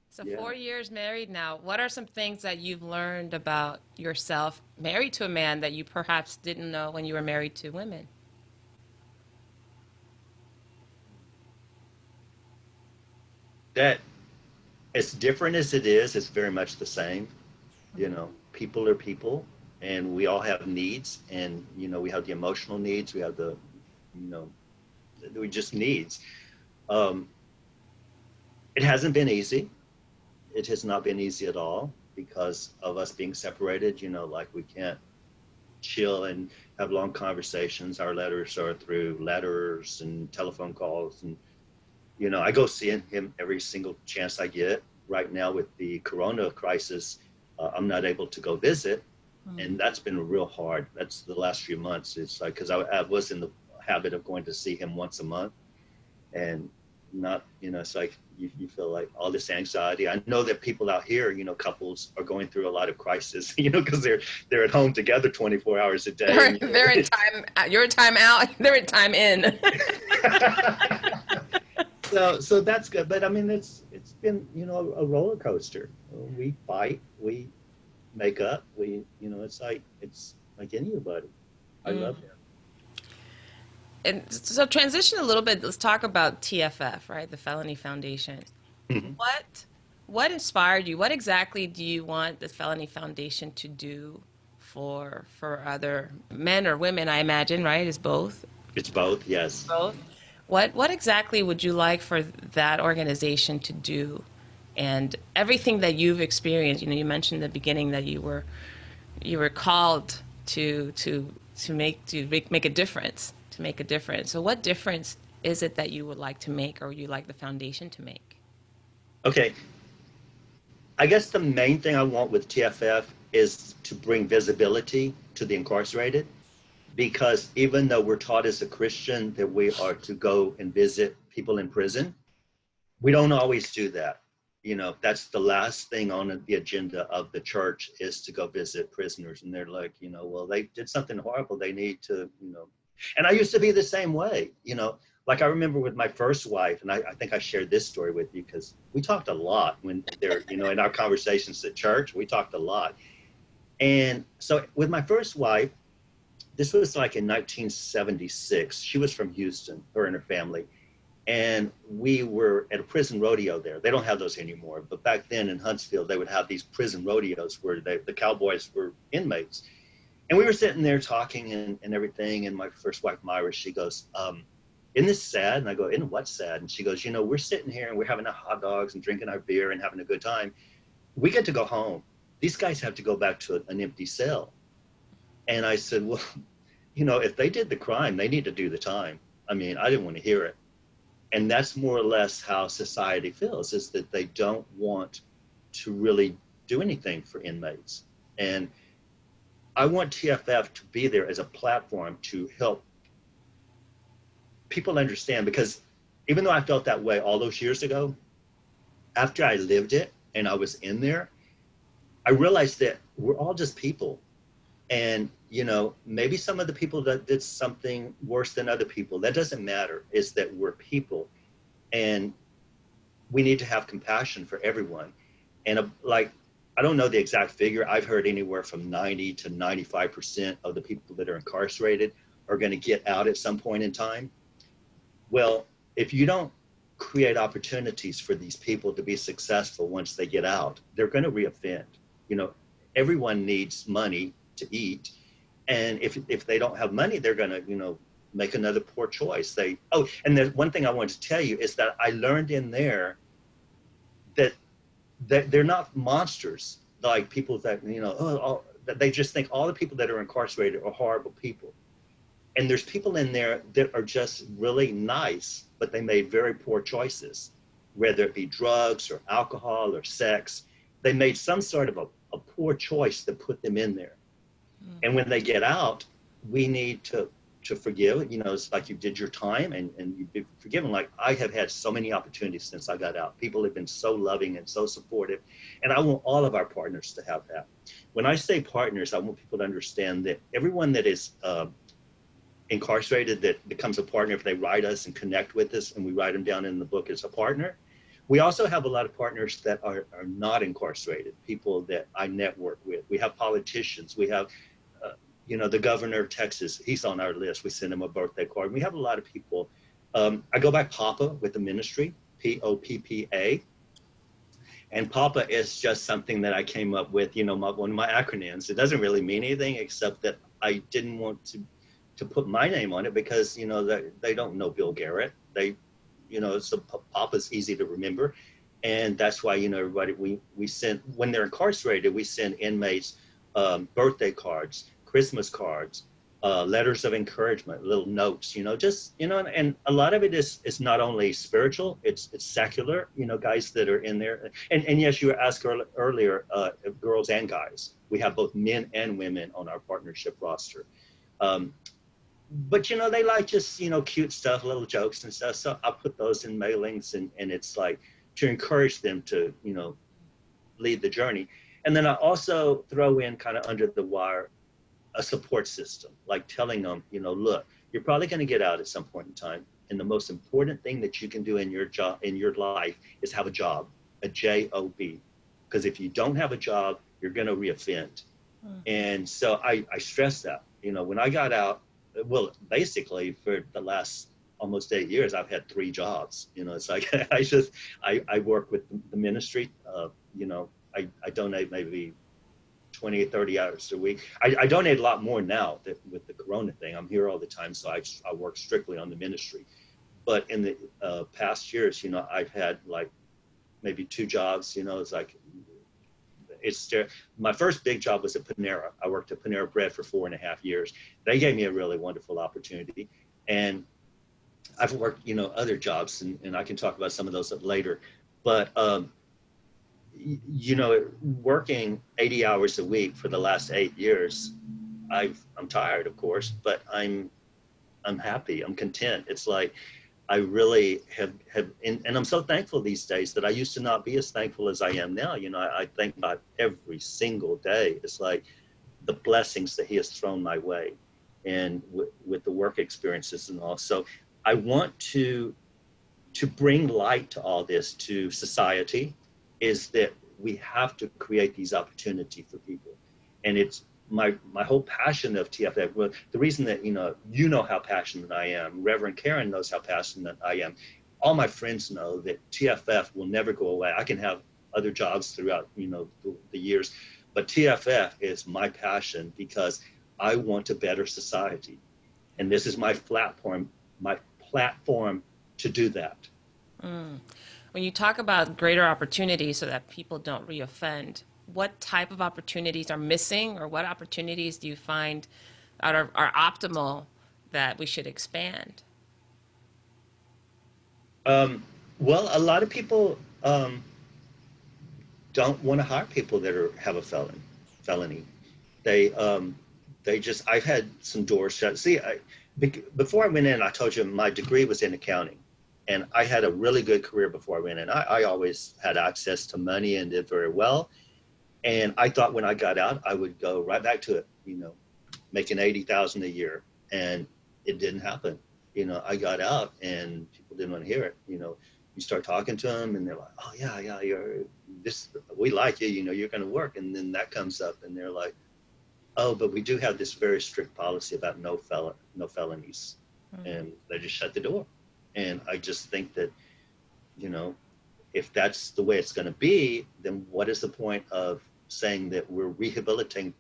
so 4 years married now. What are some things that you've learned about yourself married to a man that you perhaps didn't know when you were married to women? That as different as it is, it's very much the same. People are people, and we all have needs, and we have the emotional needs, we have the we just needs. It hasn't been easy. It has not been easy at all because of us being separated. Like we can't chill and have long conversations. Our letters are through letters and telephone calls, and I go seeing him every single chance I get. Right now with the Corona crisis, I'm not able to go visit, and that's been real hard. That's the last few months. It's like, because I was in the habit of going to see him once a month, and not, it's like you feel like all this anxiety. I know that people out here, couples are going through a lot of crisis, because they're at home together 24 hours a day. They're in time, you're in time out, they're in time in. So that's good, but it's been a roller coaster. We fight, we make up, it's like anybody. I love him. And so transition a little bit. Let's talk about TFF, right? The Felony Foundation. Mm-hmm. What inspired you? What exactly do you want the Felony Foundation to do for other men or women? I imagine, right? It's both. It's both, yes. Both. What exactly would you like for that organization to do? And everything that you've experienced, you mentioned in the beginning that you were called to make a difference, to make a difference. So what difference is it that you would like to make, or you like the foundation to make? Okay. I guess the main thing I want with TFF is to bring visibility to the incarcerated. Because even though we're taught as a Christian that we are to go and visit people in prison, we don't always do that. That's the last thing on the agenda of the church, is to go visit prisoners. And they're like, well, they did something horrible. They need to, And I used to be the same way, Like I remember with my first wife, and I think I shared this story with you because we talked a lot when they're, in our conversations at church, we talked a lot. And so with my first wife, this was like in 1976. She was from Houston, her and her family. And we were at a prison rodeo there. They don't have those anymore. But back then in Huntsville, they would have these prison rodeos where the cowboys were inmates. And we were sitting there talking and everything. And my first wife, Myra, she goes, isn't this sad? And I go, isn't what sad? And she goes, we're sitting here and we're having our hot dogs and drinking our beer and having a good time. We get to go home. These guys have to go back to an empty cell. And I said, well, if they did the crime, they need to do the time. I didn't want to hear it. And that's more or less how society feels, is that they don't want to really do anything for inmates. And I want TFF to be there as a platform to help people understand, because even though I felt that way all those years ago, after I lived it and I was in there, I realized that we're all just people. And, you know, maybe some of the people that did something worse than other people, that doesn't matter. It's that we're people, and we need to have compassion for everyone. And like, I don't know the exact figure. I've heard anywhere from 90 to 95% of the people that are incarcerated are going to get out at some point in time. Well, if you don't create opportunities for these people to be successful once they get out, they're going to reoffend. You know, everyone needs money to eat. And if they don't have money, they're going to, you know, make another poor choice. And there's one thing I wanted to tell you is that I learned in there that they're not monsters, like people that, you know, that they just think all the people that are incarcerated are horrible people. And there's people in there that are just really nice, but they made very poor choices, whether it be drugs or alcohol or sex. They made some sort of a poor choice that put them in there. And when they get out, we need to forgive. You know, it's like you did your time and you've been forgiven. Like, I have had so many opportunities since I got out. People have been so loving and so supportive. And I want all of our partners to have that. When I say partners, I want people to understand that everyone that is incarcerated that becomes a partner, if they write us and connect with us and we write them down in the book as a partner. We also have a lot of partners that are not incarcerated, people that I network with. We have politicians. We have, you know, the governor of Texas, he's on our list. We send him a birthday card. We have a lot of people. I go by Papa with the ministry, Poppa. And Papa is just something that I came up with, you know, one of my acronyms. It doesn't really mean anything except that I didn't want to put my name on it because, you know, they don't know Bill Garrett. You know, so Papa's easy to remember. And that's why, you know, everybody, we send, when they're incarcerated, we send inmates birthday cards, Christmas cards, letters of encouragement, little notes, you know, just, you know, and a lot of it is not only spiritual, it's secular, you know, guys that are in there. And yes, you were asked earlier, girls and guys. We have both men and women on our partnership roster. But, you know, they like just, you know, cute stuff, little jokes and stuff. So I put those in mailings and it's like to encourage them to, you know, lead the journey. And then I also throw in kind of under the wire a support system, like telling them, you know, look, you're probably going to get out at some point in time. And the most important thing that you can do in your job, in your life, is have a job, a job. Because if you don't have a job, you're going to reoffend. And so I stress that, you know, when I got out, well, basically for the last almost 8 years, I've had 3 jobs. You know, it's like I work with the ministry. You know, I donate maybe 20 or 30 hours a week. I donate a lot more now with the Corona thing. I'm here all the time, so I work strictly on the ministry. But in the past years, you know, I've had like maybe 2 jobs. You know, it's like my first big job was at Panera. I worked at Panera Bread for 4.5 years. They gave me a really wonderful opportunity. And I've worked, you know, other jobs, and I can talk about some of those later. But, you know, working 80 hours a week for the last 8 years, I'm tired, of course, but I'm happy. I'm content. It's like, I really have and I'm so thankful these days that I used to not be as thankful as I am now. You know, I thank God every single day. It's like the blessings that he has thrown my way, and with the work experiences and all. So I want to bring light to all this to society, is that we have to create these opportunities for people. And it's my whole passion of TFF. Well, the reason that, you know how passionate I am, Reverend Karen knows how passionate I am. All my friends know that TFF will never go away. I can have other jobs throughout, you know, the years, but TFF is my passion because I want a better society. And this is my platform to do that. When you talk about greater opportunities so that people don't reoffend, what type of opportunities are missing, or what opportunities do you find are optimal that we should expand? Well, a lot of people don't want to hire people that have a felony. They just, I've had some doors shut. See, before I went in, I told you my degree was in accounting. And I had a really good career before I went in. I always had access to money and did very well. And I thought when I got out, I would go right back to it, making 80,000 a year. And it didn't happen. I got out and people didn't want to hear it. You start talking to them and they're like, oh yeah, we like you, you're going to work. And then that comes up and they're like, oh, but we do have this very strict policy about no felonies. Mm-hmm. And they just shut the door. And I just think that, if that's the way it's going to be, then what is the point of saying that we're rehabilitating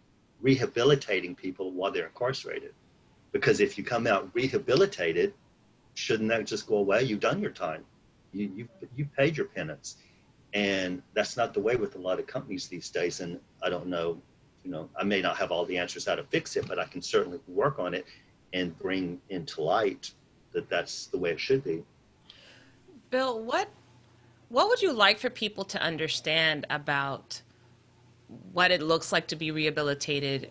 people while they're incarcerated? Because if you come out rehabilitated, shouldn't that just go away? You've done your time. You paid your penance. And that's not the way with a lot of companies these days. And I don't know, I may not have all the answers how to fix it, but I can certainly work on it and bring into light that that's the way it should be. Bill, what would you like for people to understand about what it looks like to be rehabilitated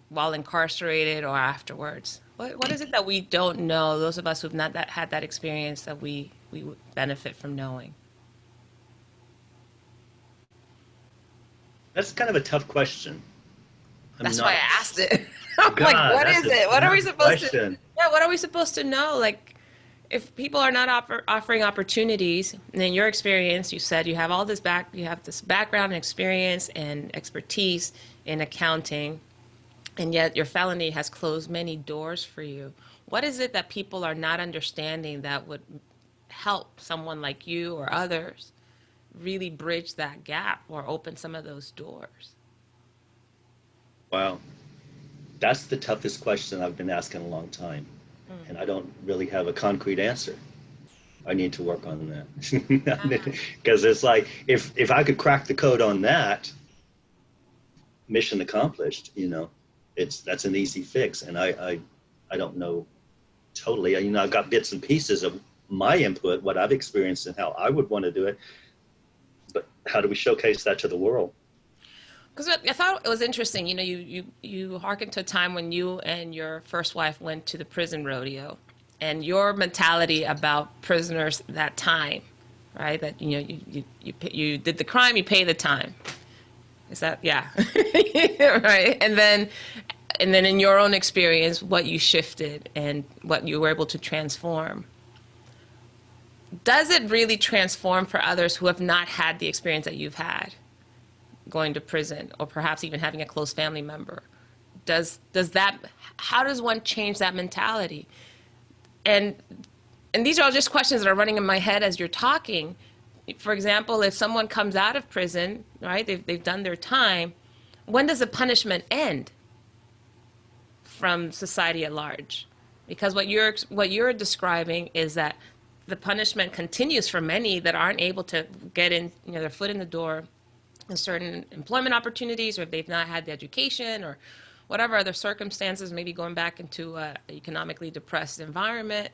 while incarcerated or afterwards? What is it that we don't know, those of us who've not had that experience, that we would benefit from knowing? That's kind of a tough question. That's why I asked it. I'm like, what is it? What are we supposed to? Yeah, what are we supposed to know? Like, if people are not offering opportunities, and in your experience, you said you have you have this background and experience and expertise in accounting, and yet your felony has closed many doors for you. What is it that people are not understanding that would help someone like you or others really bridge that gap or open some of those doors? Wow. That's the toughest question I've been asking a long time. And I don't really have a concrete answer. I need to work on that. Because it's like, if I could crack the code on that, mission accomplished, that's an easy fix. And I don't know totally, I've got bits and pieces of my input, what I've experienced and how I would want to do it. But how do we showcase that to the world? Because I thought it was interesting, you hearken to a time when you and your first wife went to the prison rodeo, and your mentality about prisoners that time, right? That you did the crime, you pay the time. Is that, yeah, right? And then in your own experience, what you shifted and what you were able to transform. Does it really transform for others who have not had the experience that you've had, going to prison, or perhaps even having a close family member? How does one change that mentality? And these are all just questions that are running in my head as you're talking. For example, if someone comes out of prison, right, they've done their time, when does the punishment end from society at large? Because what you're describing is that the punishment continues for many that aren't able to get in, their foot in the door in certain employment opportunities, or if they've not had the education or whatever other circumstances, maybe going back into an economically depressed environment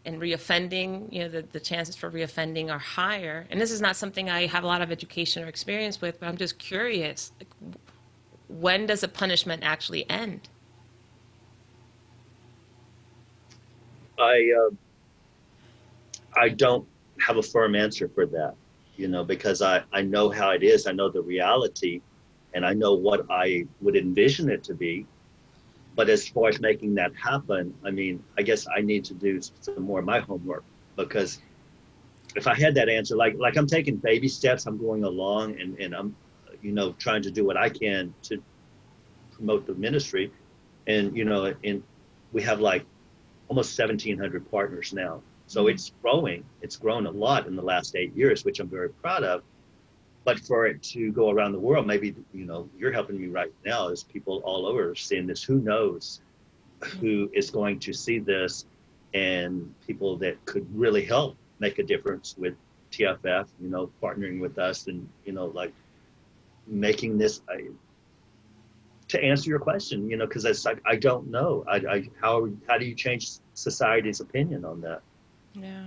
and reoffending, the chances for reoffending are higher. And this is not something I have a lot of education or experience with, but I'm just curious, when does a punishment actually end? I don't have a firm answer for that. Because I know how it is. I know the reality, and I know what I would envision it to be. But as far as making that happen, I guess I need to do some more of my homework, because if I had that answer, like I'm taking baby steps, I'm going along and I'm, trying to do what I can to promote the ministry. And, and we have like almost 1,700 partners now. So it's growing. It's grown a lot in the last 8 years, which I'm very proud of. But for it to go around the world, maybe, you're helping me right now as people all over seeing this. Who knows who is going to see this, and people that could really help make a difference with TFF, partnering with us and, like making this, to answer your question, because it's like, I don't know. How do you change society's opinion on that? Yeah.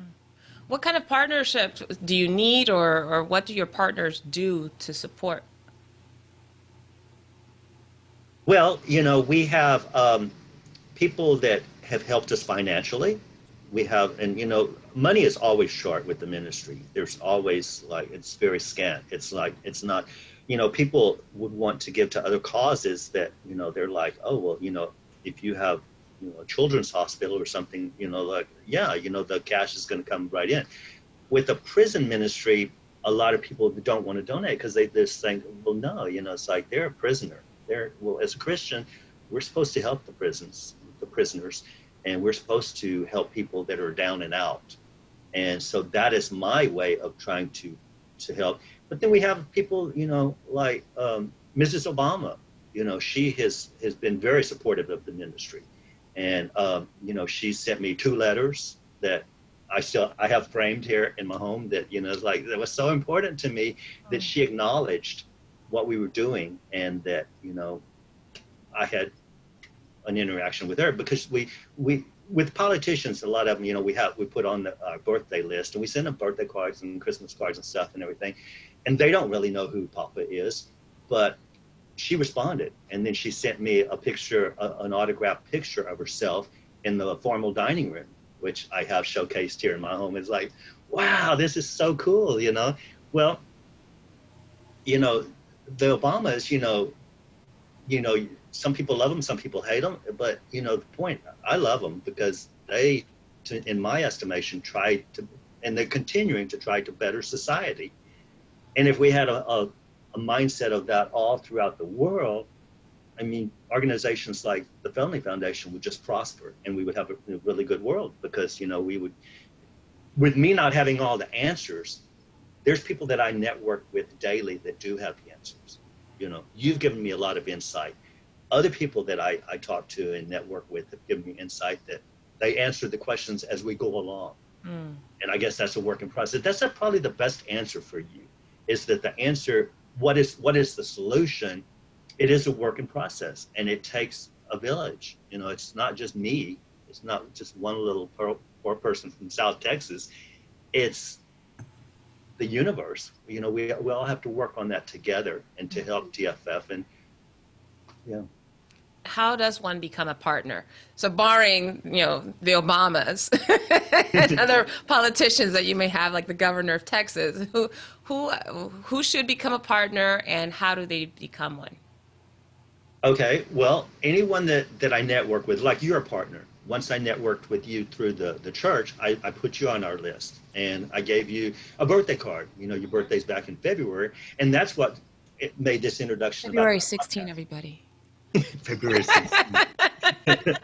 What kind of partnership do you need, or what do your partners do to support? Well, we have people that have helped us financially. We have, and you know, money is always short with the ministry. There's always like, it's very scant. It's like, it's not, you know, people would want to give to other causes that, you know, they're like, oh, well, you know, if you have, you know, a children's hospital or something, you know, like, yeah, you know, the cash is going to come right in. With the prison ministry, a lot of people don't want to donate because they just think, well, no, you know, it's like they're a prisoner. Well, as a Christian, we're supposed to help the prisoners, and we're supposed to help people that are down and out. And so that is my way of trying to help. But then we have people, you know, like Mrs. Obama, you know, she has been very supportive of the ministry. And, you know, she sent me 2 letters that I have framed here in my home that, you know, it's like, that was so important to me that she acknowledged what we were doing, and that, you know, I had an interaction with her, because we with politicians, a lot of them, you know, we put on our birthday list, and we send them birthday cards and Christmas cards and stuff and everything, and they don't really know who Papa is. But she responded, and then she sent me a picture, an autographed picture of herself in the formal dining room, which I have showcased here in my home. It's like, wow, this is so cool, you know. Well, you know, the Obamas, you know, some people love them, some people hate them, but you know, the point, I love them because they, in my estimation, tried to, and they're continuing to try to better society. And if we had a mindset of that all throughout the world, I mean, organizations like the Felony Foundation would just prosper, and we would have a really good world, because, you know, we would, with me not having all the answers, there's people that I network with daily that do have the answers. You know, you've given me a lot of insight. Other people that I talk to and network with have given me insight that they answer the questions as we go along. And I guess that's a work in process. That's probably the best answer for you, is that the answer, what is the solution? It is a work in process, and it takes a village. You know, it's not just me. It's not just one little poor person from South Texas. It's the universe. You know, we all have to work on that together, and to help TFF. And yeah. How does one become a partner? So barring, you know, the Obamas and other politicians that you may have, like the governor of Texas, who should become a partner, and how do they become one? Okay, well, anyone that I network with, like you're a partner. Once I networked with you through the church, I put you on our list, and I gave you a birthday card. You know, your birthday's back in February, and that's what it made this introduction. February 16, everybody. February 16th.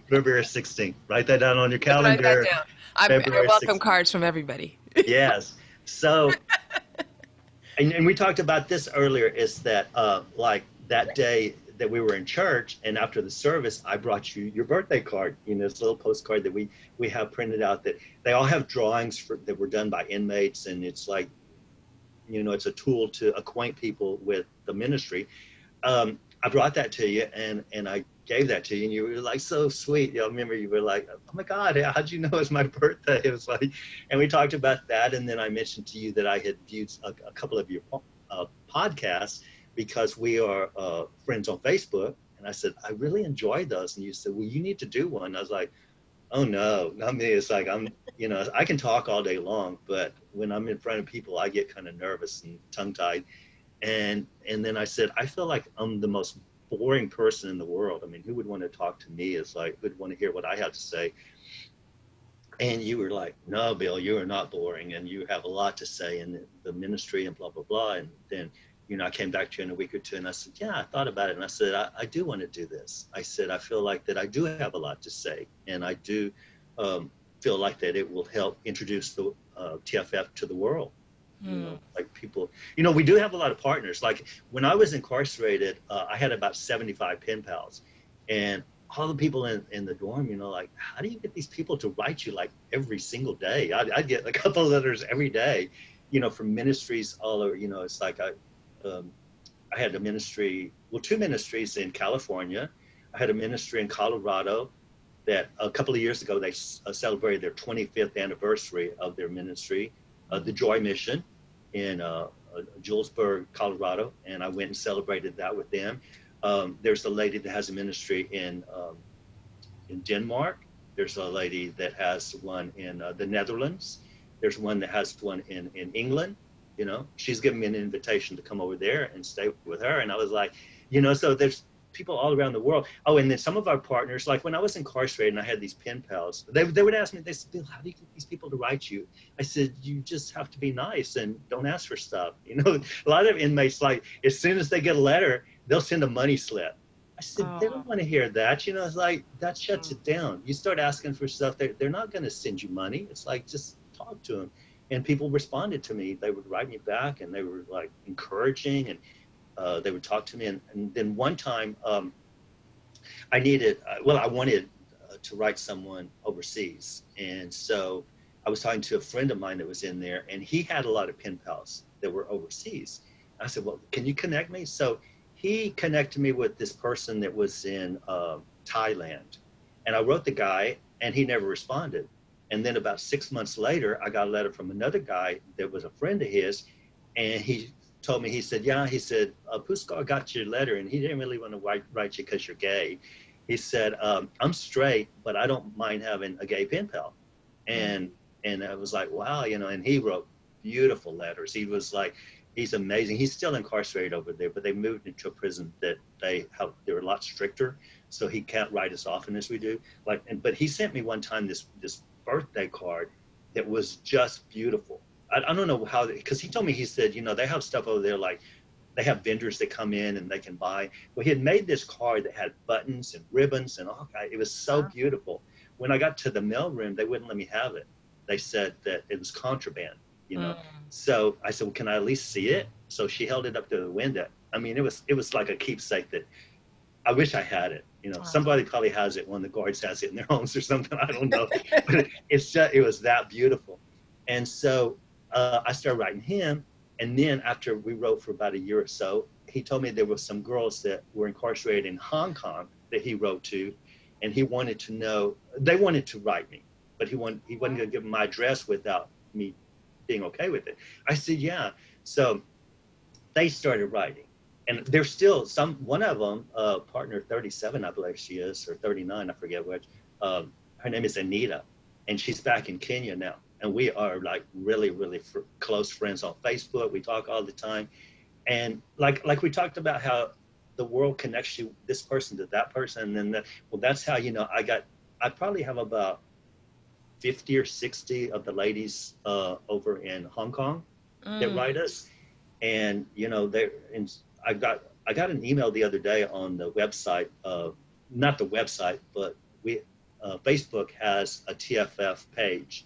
February 16th. Write that down on your calendar. Write that down. I welcome 16th. cards from everybody. Yes. So, and we talked about this earlier, is that like that day that we were in church, and after the service, I brought you your birthday card, you know, this little postcard that we have printed out, that they all have drawings that were done by inmates. And it's like, you know, it's a tool to acquaint people with the ministry. I brought that to you, and I gave that to you, and you were like so sweet. You know, I remember you were like, oh my God, how'd you know it's my birthday? It was like, and we talked about that. And then I mentioned to you that I had viewed a couple of your podcasts, because we are friends on Facebook. And I said, I really enjoyed those. And you said, well, you need to do one. I was like, oh no, not me. It's like, you know, I can talk all day long, but when I'm in front of people, I get kind of nervous and tongue tied. And then I said, I feel like I'm the most boring person in the world. I mean, who would want to talk to me? It's like, who'd want to hear what I have to say? And you were like, no, Bill, you are not boring, and you have a lot to say in the ministry and blah, blah, blah. And then, you know, I came back to you in a week or two, and I said, yeah, I thought about it. And I said, I do want to do this. I said, I feel like that I do have a lot to say, and I do feel like that it will help introduce the TFF to the world. You know, like people, you know, we do have a lot of partners. Like when I was incarcerated, I had about 75 pen pals, and all the people in the dorm, you know, like, how do you get these people to write you like every single day? I'd get a couple of letters every day, you know, from ministries all over. You know, it's like I had a ministry, well, 2 ministries in California. I had a ministry in Colorado that a couple of years ago, they celebrated their 25th anniversary of their ministry. The Joy Mission in Julesburg, Colorado, and I went and celebrated that with them. There's a lady that has a ministry in in Denmark. There's a lady that has one in the Netherlands. There's one that has one in England. You know, she's given me an invitation to come over there and stay with her. And I was like, you know, so there's people all around the world. Oh, and then some of our partners, like when I was incarcerated and I had these pen pals, they would ask me, they said, Bill, how do you get these people to write you? I said, you just have to be nice and don't ask for stuff. You know, a lot of inmates, like as soon as they get a letter, they'll send a money slip. I said, they don't want to hear that. You know, it's like that shuts it down. You start asking for stuff, they're not going to send you money. It's like, just talk to them. And people responded to me. They would write me back and they were like encouraging, and they would talk to me. And then one time I needed, I wanted to write someone overseas. And so I was talking to a friend of mine that was in there, and he had a lot of pen pals that were overseas. I said, well, can you connect me? So he connected me with this person that was in Thailand. And I wrote the guy, and he never responded. And then about 6 months later, I got a letter from another guy that was a friend of his. And he told me, he said, yeah, he said, Puskar got your letter, and he didn't really want to write you because you're gay. He said, I'm straight, but I don't mind having a gay pen pal. And I was like, wow, you know, and he wrote beautiful letters. He was like, he's amazing. He's still incarcerated over there, but they moved into a prison that they're a lot stricter, so he can't write as often as we do. But he sent me one time this birthday card that was just beautiful. I don't know how, because he told me, he said, you know, they have stuff over there, like they have vendors that come in and they can buy. Well, he had made this card that had buttons and ribbons and all kinds. It was so beautiful. When I got to the mail room, they wouldn't let me have it. They said that it was contraband, you know. So I said, well, can I at least see it? So she held it up to the window. I mean, it was like a keepsake that I wish I had it. You know, somebody probably has it. One of the guards has it in their homes or something. I don't know. But it was that beautiful. And so I started writing him. And then after we wrote for about a year or so, he told me there were some girls that were incarcerated in Hong Kong that he wrote to. And he wanted to know, they wanted to write me, but he wasn't going to give them my address without me being okay with it. I said, yeah. So they started writing. And there's still one of them, partner 37, I believe she is, or 39, I forget which. Her name is Anita, and she's back in Kenya now. And we are like really, really close friends on Facebook. We talk all the time. And like we talked about how the world connects you, this person to that person. And then, well, that's how, you know, I probably have about 50 or 60 of the ladies over in Hong Kong that write us. And, you know, I got an email the other day on the website, not the website, but Facebook has a TFF page.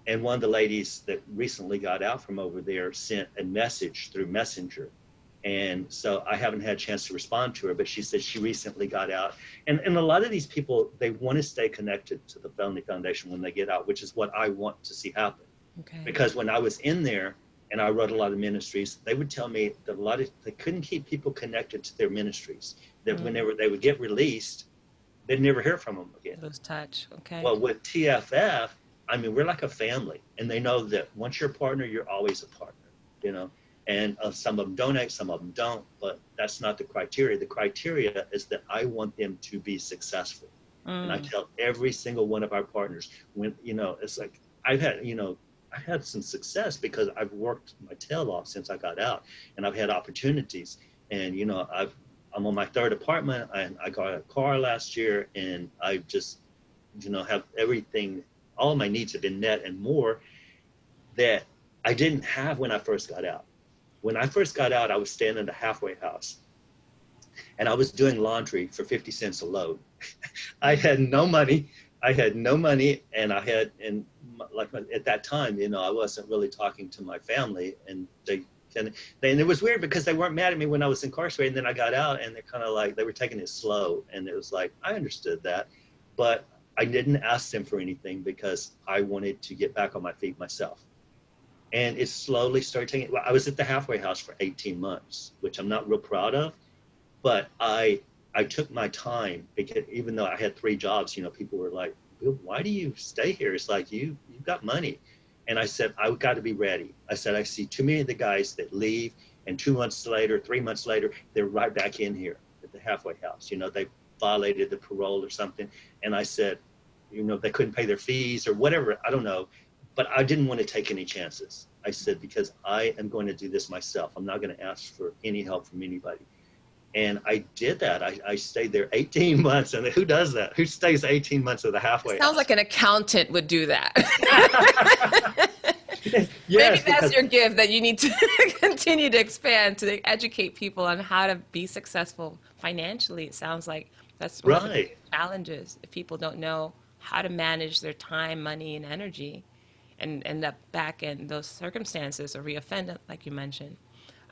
And one of the ladies that recently got out from over there sent a message through Messenger. And so I haven't had a chance to respond to her, but she said she recently got out. And a lot of these people, they want to stay connected to the Felony Foundation when they get out, which is what I want to see happen. Okay. Because when I was in there and I wrote a lot of ministries, they would tell me that they couldn't keep people connected to their ministries, that whenever they would get released, they'd never hear from them again. Lose touch, okay. Well, with TFF, I mean, we're like a family, and they know that once you're a partner, you're always a partner, you know. And some of them donate, some of them don't, but that's not the criteria. The criteria is that I want them to be successful. And I tell every single one of our partners, when, you know, it's like, I've had some success because I've worked my tail off since I got out, and I've had opportunities. And, you know, I'm on my third apartment, and I got a car last year, and I just, you know, have everything, all my needs have been met and more that I didn't have when I first got out. When I first got out, I was staying in a halfway house, and I was doing laundry for 50 cents a load. I had no money. And at that time, you know, I wasn't really talking to my family, and and it was weird because they weren't mad at me when I was incarcerated. And then I got out, and they're kind of like, they were taking it slow. And it was like, I understood that, but I didn't ask them for anything because I wanted to get back on my feet myself. And it slowly started taking, well, I was at the halfway house for 18 months, which I'm not real proud of, but I took my time because even though I had 3 jobs, you know, people were like, Bill, why do you stay here? It's like, you've got money. And I said, I've got to be ready. I said, I see too many of the guys that leave, and 2 months later, 3 months later, they're right back in here at the halfway house. You know, they violated the parole or something. And I said, they couldn't pay their fees or whatever. I don't know. But I didn't want to take any chances. I said, because I am going to do this myself. I'm not going to ask for any help from anybody. And I did that. I stayed there 18 months. And who does that? Who stays 18 months at the halfway house? Sounds like an accountant would do that. Yes, Maybe that's your gift, that you need to continue to expand, to educate people on how to be successful financially. It sounds like that's one of the big challenges. If people don't know how to manage their time, money, and energy, and end up back in those circumstances or reoffend, like you mentioned.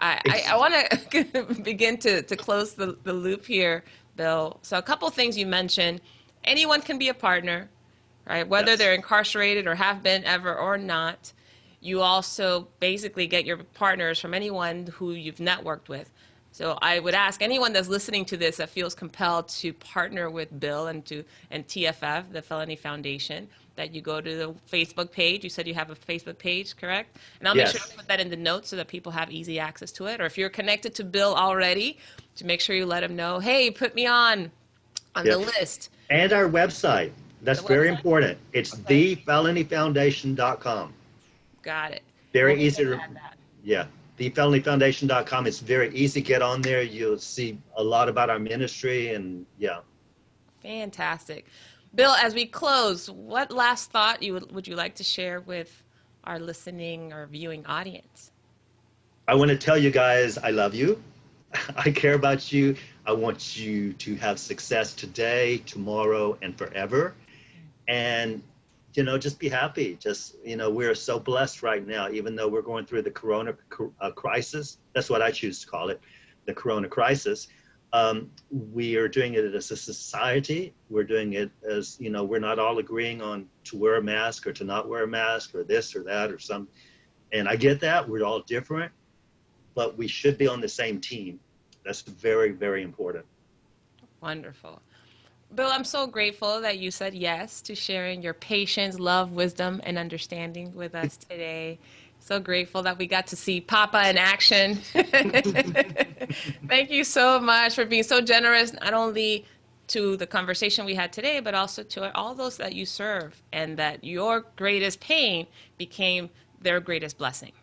I want to begin to close the loop here, Bill. So a couple things you mentioned. Anyone can be a partner, right? Whether they're incarcerated or have been ever or not. You also basically get your partners from anyone who you've networked with. So I would ask anyone that's listening to this that feels compelled to partner with Bill and TFF, the Felony Foundation, that you go to the Facebook page. You said you have a Facebook page, correct? And I'll make sure to put that in the notes so that people have easy access to it. Or if you're connected to Bill already, to make sure you let him know, hey, put me on the list. And our website. That's very important. It's thefelonyfoundation.com. Got it. Very easy to add that. Yeah. Thefelonyfoundation.com. It's very easy to get on there. You'll see a lot about our ministry and Fantastic. Bill, as we close, what last thought would you like to share with our listening or viewing audience? I want to tell you guys I love you. I care about you. I want you to have success today, tomorrow, and forever. And just be happy. We're so blessed right now, even though we're going through the corona crisis. That's what I choose to call it, the corona crisis. We are doing it as a society. We're doing it as, we're not all agreeing on to wear a mask or to not wear a mask or this or that or some. And I get that. We're all different, but we should be on the same team. That's very, very important. Wonderful. Bill, I'm so grateful that you said yes to sharing your patience, love, wisdom, and understanding with us today. So grateful that we got to see Papa in action. Thank you so much for being so generous, not only to the conversation we had today, but also to all those that you serve, and that your greatest pain became their greatest blessing.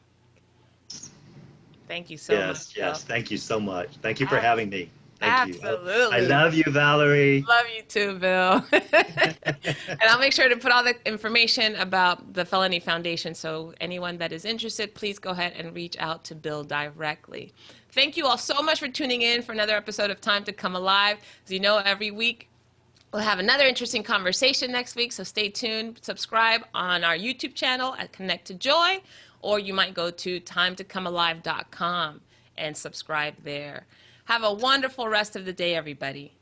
Thank you so much. Yes. Thank you so much. Thank you for having me. Thank Absolutely. you. I love you, Valerie. Love you too, Bill. And I'll make sure to put all the information about the Felony Foundation, so anyone that is interested, please go ahead and reach out to Bill directly. Thank you all so much for tuning in for another episode of Time to Come Alive. As you know, every week we'll have another interesting conversation next week, so stay tuned. Subscribe on our YouTube channel at Connect to Joy, or you might go to timetocomealive.com and subscribe there. Have a wonderful rest of the day, everybody.